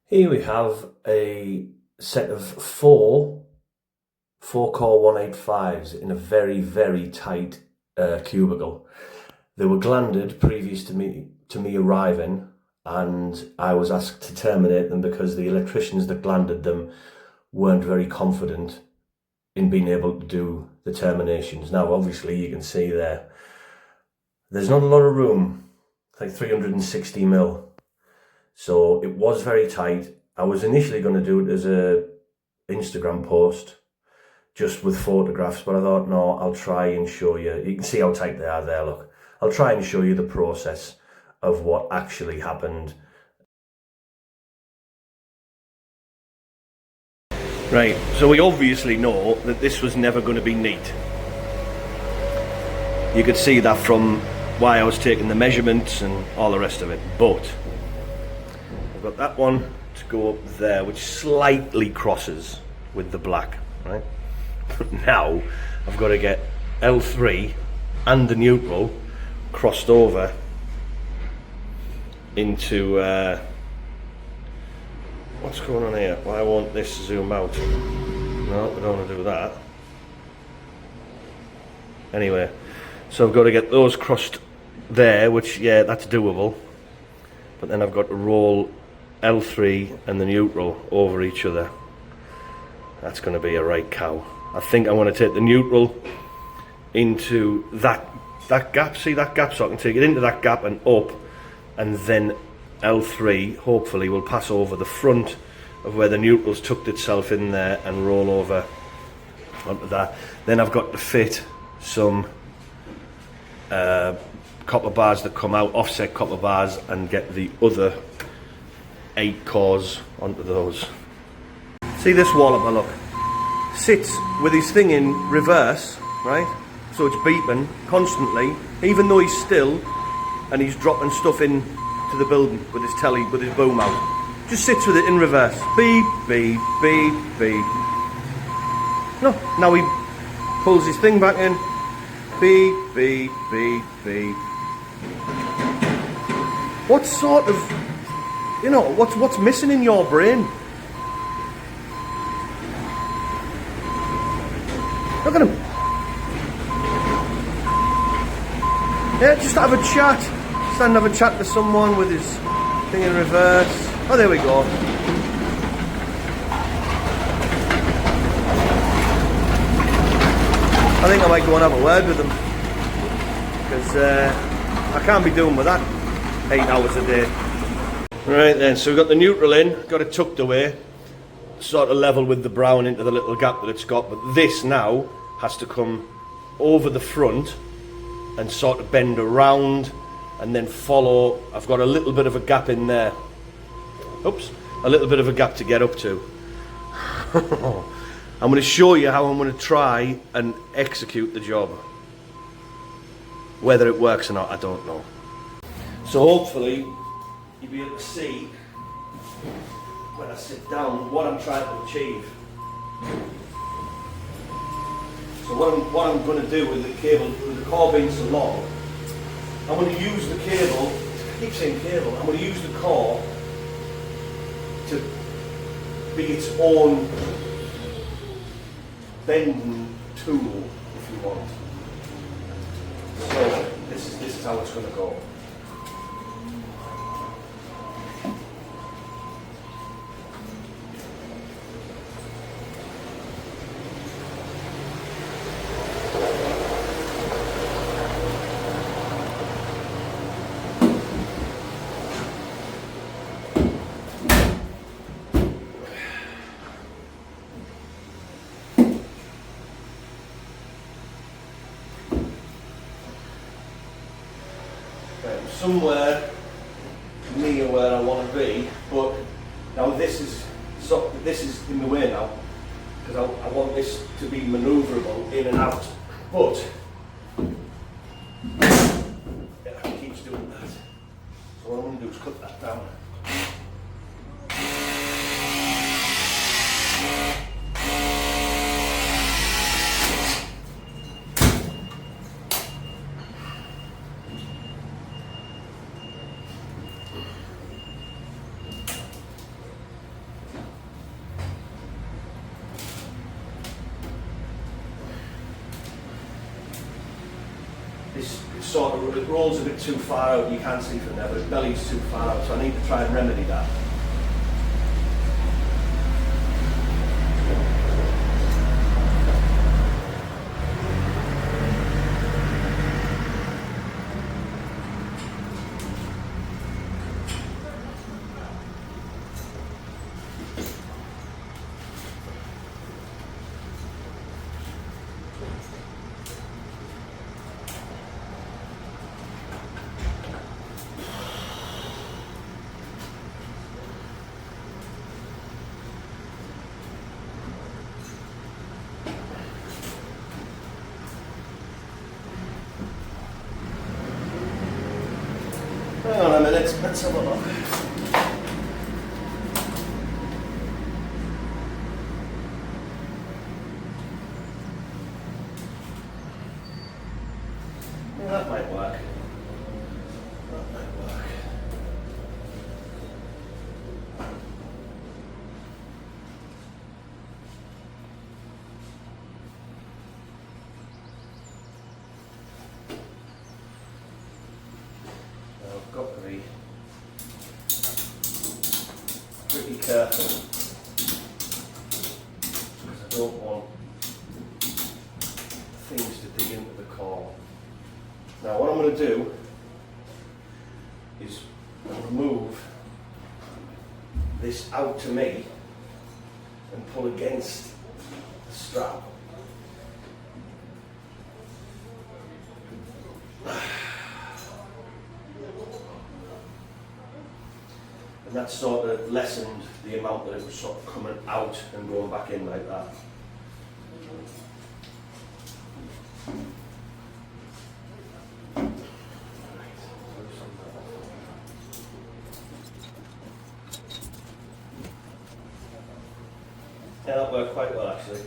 Here we have a set of four core 185s in a very, very tight cubicle. They were glanded previous to me arriving, and I was asked to terminate them because the electricians that glanded them weren't very confident in being able to do the terminations. Now, obviously, you can see there's not a lot of room, like 360 mil. So it was very tight. I was initially going to do it as a Instagram post, just with photographs, but I thought, no, I'll try and show you. You can see how tight they are there, look. I'll try and show you the process of what actually happened. Right, so we obviously know that this was never going to be neat. You could see that from why I was taking the measurements and all the rest of it, but I've got that one to go up there, which slightly crosses with the black, right? But now I've got to get L3 and the neutral crossed over into what's going on here? Why won't this zoom out? No, I don't want to do that. Anyway, so I've got to get those crossed there, which, yeah, that's doable. But then I've got to roll L3 and the neutral over each other. That's going to be a right cow. I think I want to take the neutral into that gap. See that gap? So I can take it into that gap and up, and then L3 hopefully will pass over the front of where the neutral's tucked itself in there and roll over onto that. Then I've got to fit some copper bars that come out, offset copper bars, and get the other 8 cores onto those. See this walloper, look, sits with his thing in reverse, right? So it's beeping constantly, even though he's still, and he's dropping stuff in to the building with his telly, with his boom out. Just sits with it in reverse. Beep, beep, beep, beep. No, now he pulls his thing back in. Beep, beep, beep, beep. What sort of, you know, what's missing in your brain? Look at him. Yeah, just have a chat. Stand and have a chat to someone with his thing in reverse. Oh, there we go. I think I might go and have a word with him, because I can't be doing with that 8 hours a day. Right then, so we've got the neutral in, got it tucked away, sort of level with the brown into the little gap that it's got, but this now has to come over the front and sort of bend around and then follow. I've got a little bit of a gap in there. Oops, a little bit of a gap to get up to. I'm going to show you how I'm going to try and execute the job. Whether it works or not, I don't know. So hopefully you'll be able to see when I sit down what I'm trying to achieve. So what I'm going to do with the cable, with the core being so long, I'm going to use the cable, I keep saying cable, I'm going to use the core to be its own bending tool, if you want. So this is how it's going to go. Somewhere near where I want to be, but now this is in the way now, because I want this to be manoeuvrable in and out, but it keeps doing that. So what I'm going to do is cut that down. sort of, it rolls a bit too far out, you can't see from there, but its belly's too far out, so I need to try and remedy that. Hang on a minute, let's have a look. Yeah, that might work. That might work. I've got to be pretty careful because I don't want things to dig into the core. Now what I'm going to do is I'm going to move this out to me and pull against the strap. And that sort of lessened the amount that it was sort of coming out and going back in like that. Yeah, that worked quite well actually.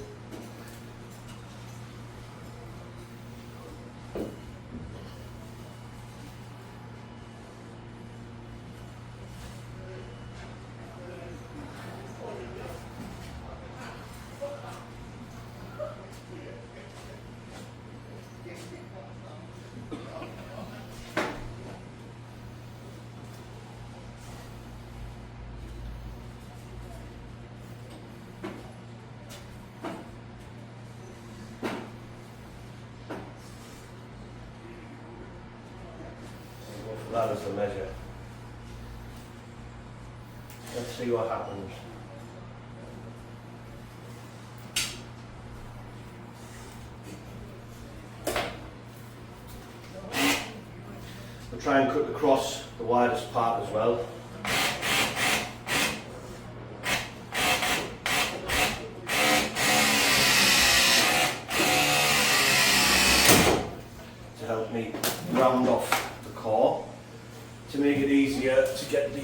That is the measure. Let's see what happens. We'll try and cut across the widest part as well. To help me round off the core. To make it easier to get the,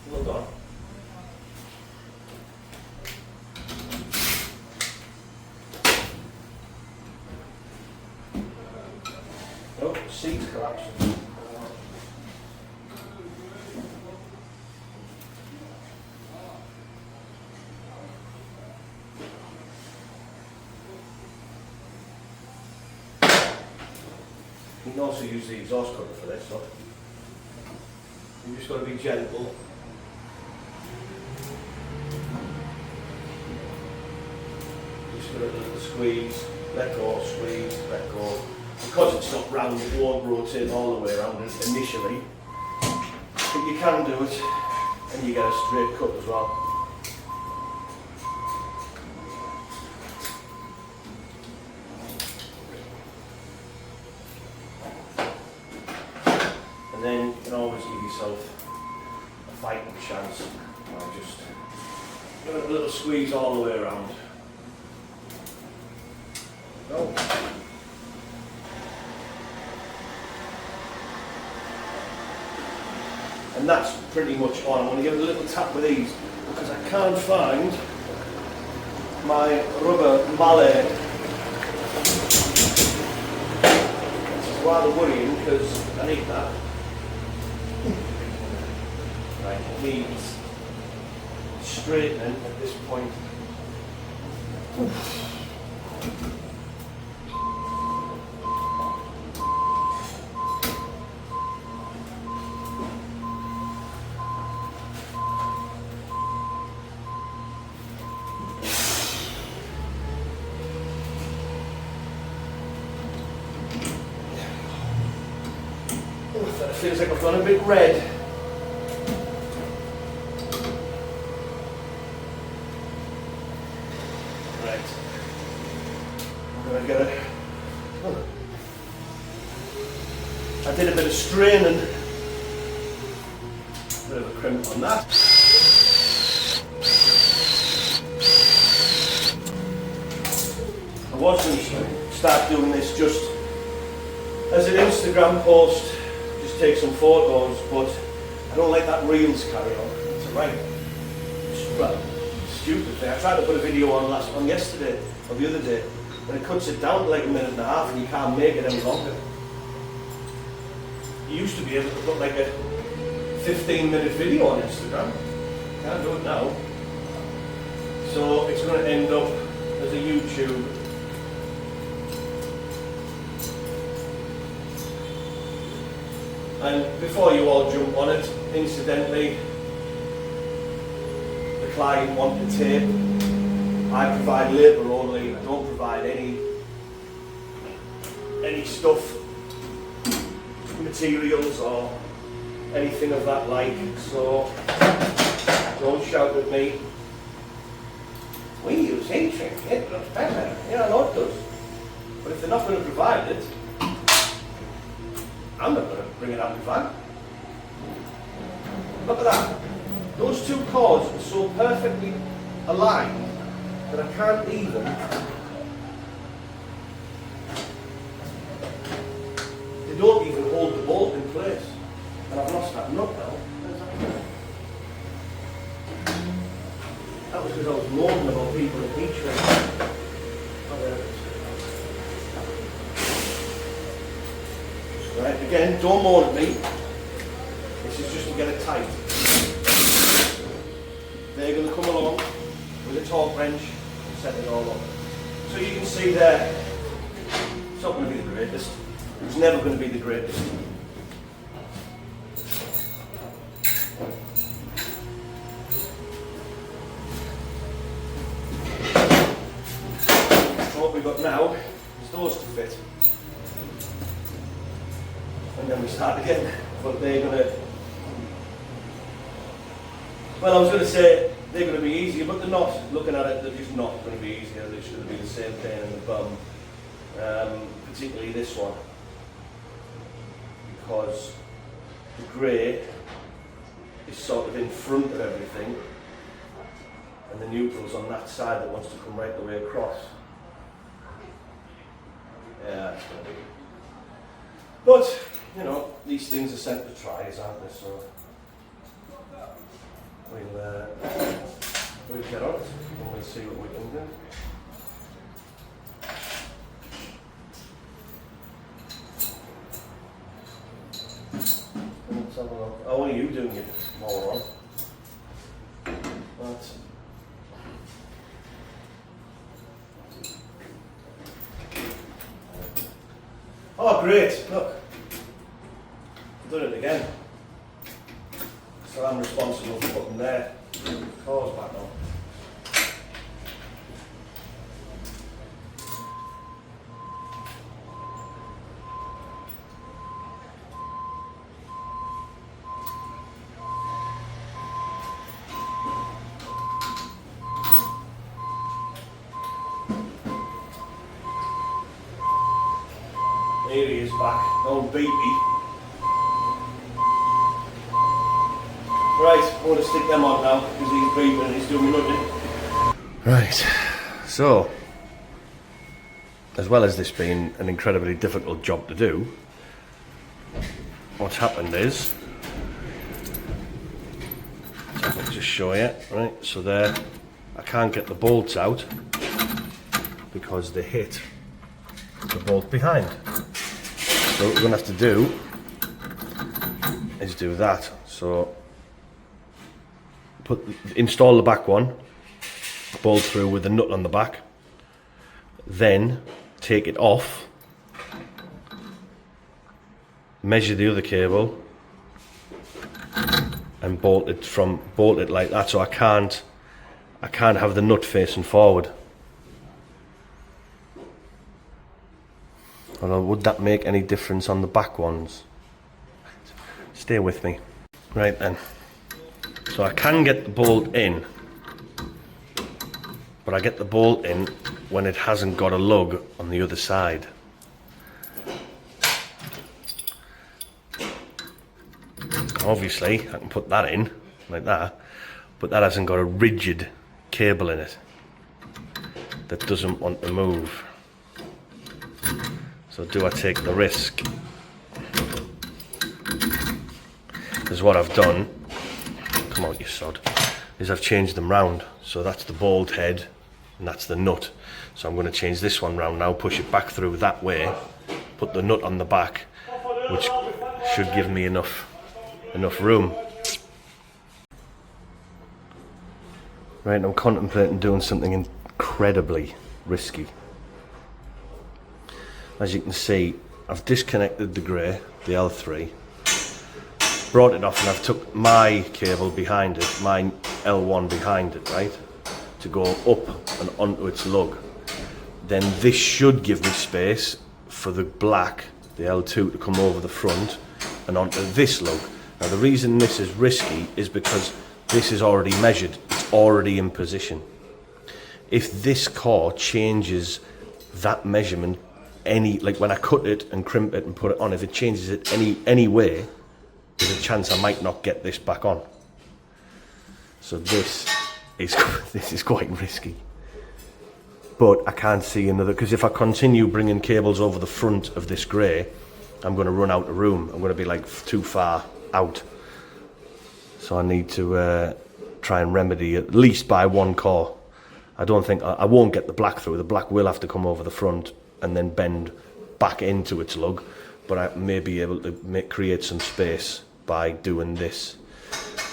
hold on. Oh, seat's collapsing. You can also use the exhaust cover for this, so you just got to be gentle. Just got a little squeeze, let go, squeeze, let go. Because it's not round, it won't rotate all the way around initially, but you can do it, and you get a straight cut as well. And then you can always give yourself a fighting chance by just give it a little squeeze all the way around. Go. And that's pretty much on. I'm going to give it a little tap with these because I can't find my rubber mallet. This is rather worrying because I need that. Right, it needs straightening at this point. feels like I've gone a bit red. Right. I'm gonna get it. I did a bit of straining. Bit of a crimp on that. I was going to start doing this just as an Instagram post, just take some photos, but I don't like that reels carry on. It's right. Well, stupid thing. I tried to put a video on yesterday or the other day, and it cuts it down to like a minute and a half, and you can't make it any longer. You used to be able to put like a 15-minute video on Instagram. Can't do it now. So it's going to end up as a YouTube. And before you all jump on it, incidentally, the client wanted tape. I provide labour only. I don't provide any stuff, materials or anything of that like. So don't shout at me. We use heat shrink, it looks better. Yeah, I know it does. But if they're not going to provide it, I'm not going to bring it out in the van. Look at that. Those two cords are so perfectly aligned that I can't even. They don't even hold the bolt in place. And I've lost that nut now. That was because I was moaning about people in heat shrink. Oh, there it is. Right, again, don't moan at me. This is just to get it tight. They're going to come along with a torque wrench and set it all up. So you can see there, it's not going to be the greatest. It's never going to be the greatest. So what we've got now is those to fit. And then we start again, but they're going to, well, I was going to say they're going to be easier, but they're not. Looking at it, they're just not going to be easier. They should be the same pain in the bum, particularly this one, because the grey is sort of in front of everything, and the neutral's on that side that wants to come right the way across. Yeah, it's going to be. But, you know, these things are sent to tries, aren't they? So we'll get on it and we'll see what we can do. Let's have a look. Oh, what are you doing, you moron? Right. Oh, great, look. I've done it again. So I'm responsible for putting their cars back on. Here he is back, old beepy. Right, I'm going to stick them on now because he's beeping and he's doing nothing. Right, so as well as this being an incredibly difficult job to do, what's happened is, I'll just show you, right, so there, I can't get the bolts out because they hit the bolt behind. So what we're going to have to do is do that. So install the back one, bolt through with the nut on the back, then take it off, measure the other cable and bolt it like that, so I can't have the nut facing forward. Although, would that make any difference on the back ones? Stay with me. Right then. So I can get the bolt in, but I get the bolt in when it hasn't got a lug on the other side. Obviously, I can put that in like that, but that hasn't got a rigid cable in it that doesn't want to move. So do I take the risk? Because what I've done, come on you sod, is I've changed them round. So that's the bolt head and that's the nut. So I'm going to change this one round now, push it back through that way, put the nut on the back, which should give me enough room. Right, I'm contemplating doing something incredibly risky. As you can see, I've disconnected the grey, the L3, brought it off, and I've took my cable behind it, my L1 behind it, right, to go up and onto its lug. Then this should give me space for the black, the L2, to come over the front and onto this lug. Now the reason this is risky is because this is already measured, it's already in position. If this car changes that measurement like when I cut it and crimp it and put it on, if it changes it any way, there's a chance I might not get this back on. So this is quite risky. But I can't see another, because if I continue bringing cables over the front of this grey, I'm going to run out of room. I'm going to be like too far out. So I need to try and remedy at least by one car. I don't think, I won't get the black through. The black will have to come over the front and then bend back into its lug, but I may be able to create some space by doing this.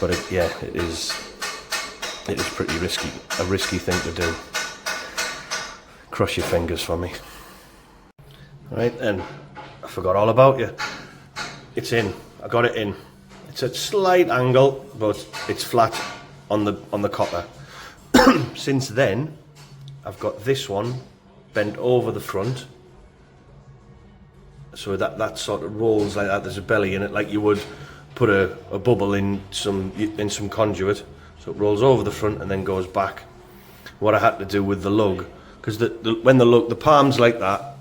But it is pretty risky, a risky thing to do. Cross your fingers for me. Right then, I forgot all about you. It's in, I got it in. It's at slight angle, but it's flat on the copper. Since then, I've got this one bent over the front, so that sort of rolls like that. There's a belly in it, like you would put a bubble in some conduit. So it rolls over the front and then goes back. What I had to do with the lug, because when the palm's like that,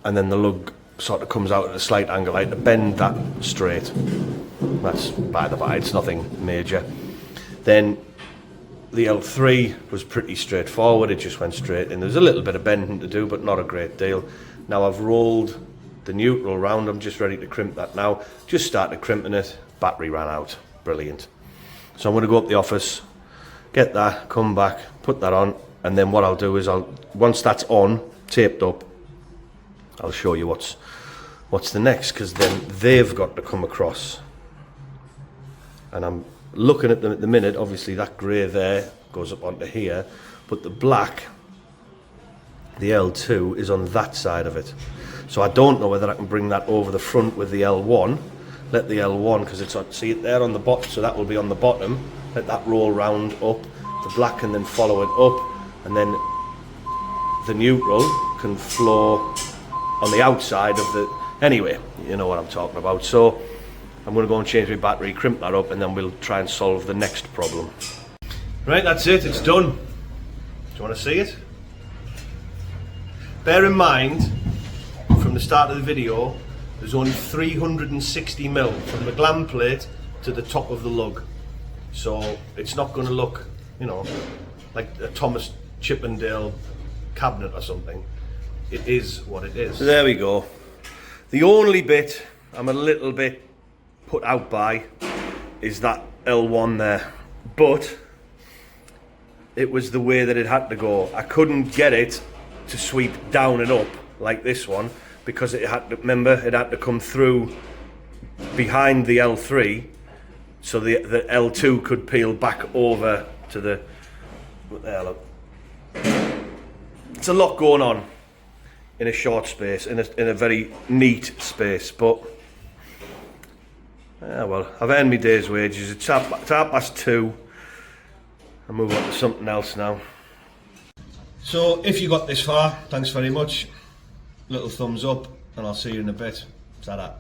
and then the lug sort of comes out at a slight angle, I had to bend that straight. That's by the by, it's nothing major. Then the L3 was pretty straightforward, it just went straight in. There's a little bit of bending to do, but not a great deal. Now I've rolled the neutral round, I'm just ready to crimp that now. Just started crimping it, battery ran out, brilliant. So I'm going to go up the office, get that, come back, put that on, and then what I'll do is once that's on, taped up, I'll show you what's the next, because then they've got to come across. And I'm looking at them at the minute. Obviously that grey there goes up onto here, but the black, the L2, is on that side of it. So I don't know whether I can bring that over the front with the L1, let the L1, because it's on, see it there on the bottom, so that will be on the bottom, let that roll round up, the black can then follow it up, and then the neutral can flow on the outside of the, anyway, you know what I'm talking about. So I'm going to go and change my battery, crimp that up, and then we'll try and solve the next problem. Right, that's it, it's done. Do you want to see it? Bear in mind, from the start of the video, there's only 360mm from the gland plate to the top of the lug. So it's not going to look, you know, like a Thomas Chippendale cabinet or something. It is what it is. So there we go. The only bit I'm a little bit put out by is that L1 there, but it was the way that it had to go. I couldn't get it to sweep down and up like this one, because it had to, remember, it had to come through behind the L3, so the L2 could peel back over to the, what the hell, look. It's a lot going on in a short space, in a very neat space, but yeah, well, I've earned my day's wages. It's 2:30. I'll move on to something else now. So if you got this far, thanks very much. Little thumbs up, and I'll see you in a bit. Ta-da.